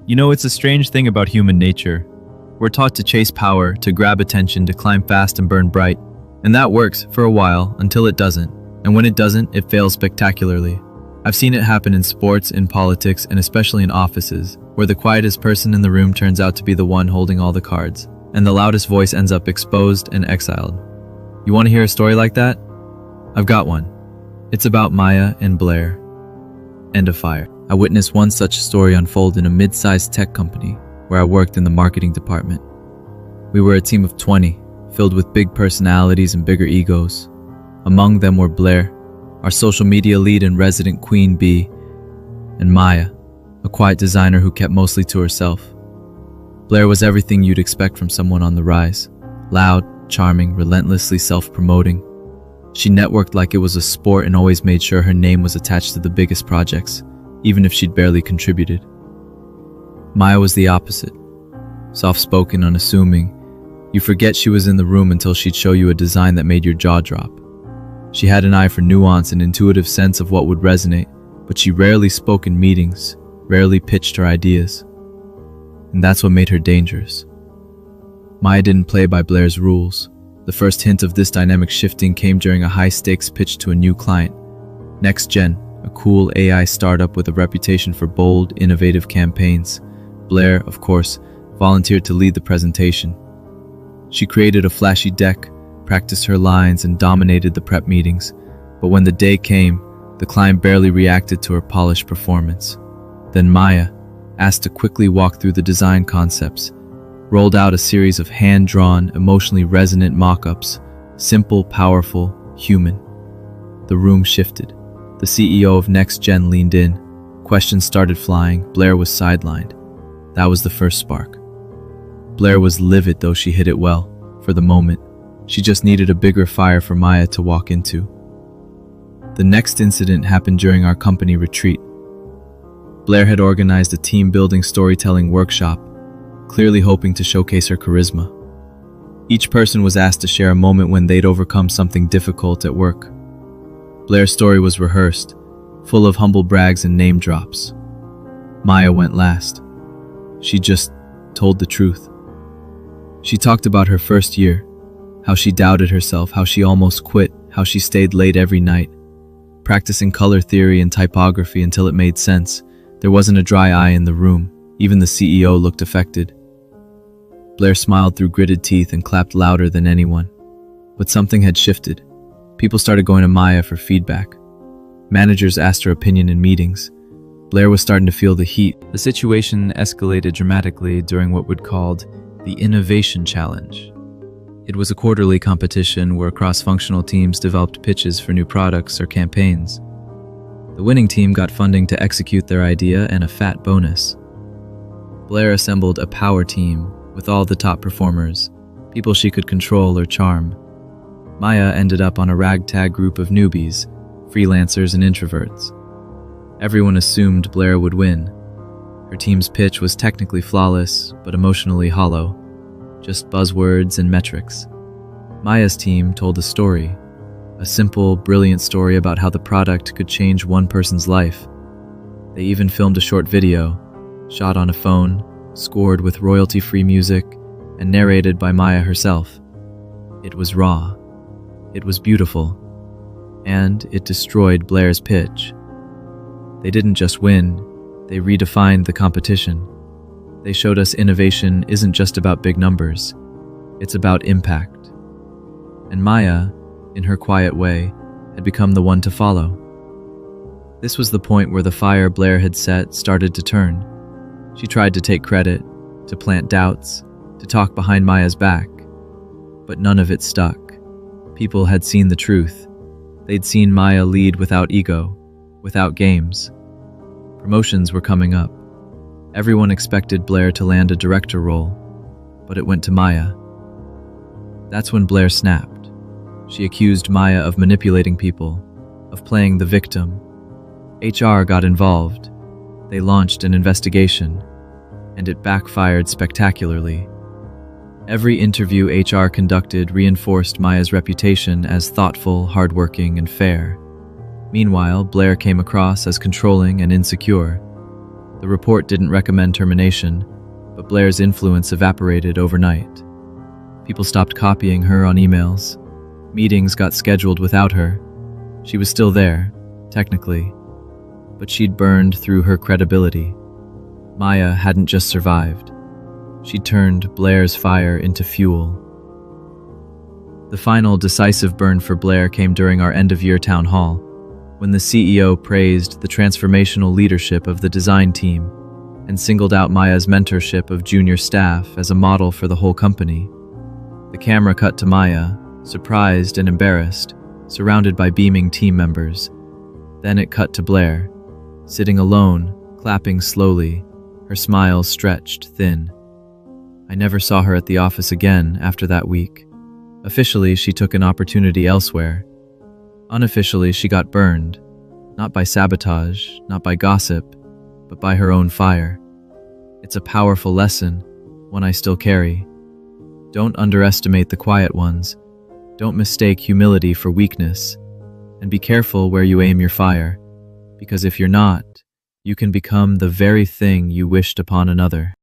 It's a strange thing about human nature. We're taught to chase power, to grab attention, to climb fast and burn bright. And that works for a while until it doesn't. And when it doesn't, it fails spectacularly. I've seen it happen in sports, in politics, and especially in offices, where the quietest person in the room turns out to be the one holding all the cards, and the loudest voice ends up exposed and exiled. You want to hear a story like that? I've got one. It's about Maya and Blair. End of fire. I witnessed one such story unfold in a mid-sized tech company where I worked in the marketing department. We were a team of 20, filled with big personalities and bigger egos. Among them were Blair, our social media lead and resident queen bee, and Maya, a quiet designer who kept mostly to herself. Blair was everything you'd expect from someone on the rise. Loud, charming, relentlessly self-promoting. She networked like it was a sport and always made sure her name was attached to the biggest projects, even if she'd barely contributed. Maya was the opposite. Soft-spoken, unassuming. You forget she was in the room until she'd show you a design that made your jaw drop. She had an eye for nuance and intuitive sense of what would resonate, but she rarely spoke in meetings, rarely pitched her ideas. And that's what made her dangerous. Maya didn't play by Blair's rules. The first hint of this dynamic shifting came during a high-stakes pitch to a new client, NextGen, a cool AI startup with a reputation for bold, innovative campaigns. Blair, of course, volunteered to lead the presentation. She created a flashy deck, practiced her lines, and dominated the prep meetings. But when the day came, the client barely reacted to her polished performance. Then Maya, asked to quickly walk through the design concepts, rolled out a series of hand-drawn, emotionally resonant mock-ups, simple, powerful, human. The room shifted. The CEO of NextGen leaned in. Questions started flying. Blair was sidelined. That was the first spark. Blair was livid, though she hit it well. For the moment, she just needed a bigger fire for Maya to walk into. The next incident happened during our company retreat. Blair had organized a team-building storytelling workshop, clearly hoping to showcase her charisma. Each person was asked to share a moment when they'd overcome something difficult at work. Blair's story was rehearsed, full of humble brags and name drops. Maya went last. She just told the truth. She talked about her first year, how she doubted herself, how she almost quit, how she stayed late every night, practicing color theory and typography until it made sense. There wasn't a dry eye in the room. Even the CEO looked affected. Blair smiled through gritted teeth and clapped louder than anyone. But something had shifted. People started going to Maya for feedback. Managers asked her opinion in meetings. Blair was starting to feel the heat. The situation escalated dramatically during what would be called the Innovation Challenge. It was a quarterly competition where cross-functional teams developed pitches for new products or campaigns. The winning team got funding to execute their idea and a fat bonus. Blair assembled a power team with all the top performers, people she could control or charm. Maya ended up on a ragtag group of newbies, freelancers and introverts. Everyone assumed Blair would win. Her team's pitch was technically flawless, but emotionally hollow. Just buzzwords and metrics. Maya's team told a story. A simple, brilliant story about how the product could change one person's life. They even filmed a short video, shot on a phone, scored with royalty-free music, and narrated by Maya herself. It was raw. It was beautiful. And it destroyed Blair's pitch. They didn't just win, they redefined the competition. They showed us innovation isn't just about big numbers, it's about impact. And Maya, in her quiet way, had become the one to follow. This was the point where the fire Blair had set started to turn. She tried to take credit, to plant doubts, to talk behind Maya's back. But none of it stuck. People had seen the truth. They'd seen Maya lead without ego, without games. Promotions were coming up. Everyone expected Blair to land a director role, but it went to Maya. That's when Blair snapped. She accused Maya of manipulating people, of playing the victim. HR got involved. They launched an investigation, and it backfired spectacularly. Every interview HR conducted reinforced Maya's reputation as thoughtful, hardworking, and fair. Meanwhile, Blair came across as controlling and insecure. The report didn't recommend termination, but Blair's influence evaporated overnight. People stopped copying her on emails. Meetings got scheduled without her. She was still there, technically, but she'd burned through her credibility. Maya hadn't just survived. She'd turned Blair's fire into fuel. The final decisive burn for Blair came during our end-of-year town hall, when the CEO praised the transformational leadership of the design team and singled out Maya's mentorship of junior staff as a model for the whole company. The camera cut to Maya, surprised and embarrassed, surrounded by beaming team members. Then it cut to Blair, sitting alone, clapping slowly, her smile stretched thin. I never saw her at the office again after that week. Officially, she took an opportunity elsewhere. Unofficially, she got burned, not by sabotage, not by gossip, but by her own fire. It's a powerful lesson, one I still carry. Don't underestimate the quiet ones. Don't mistake humility for weakness. And be careful where you aim your fire, because if you're not, you can become the very thing you wished upon another.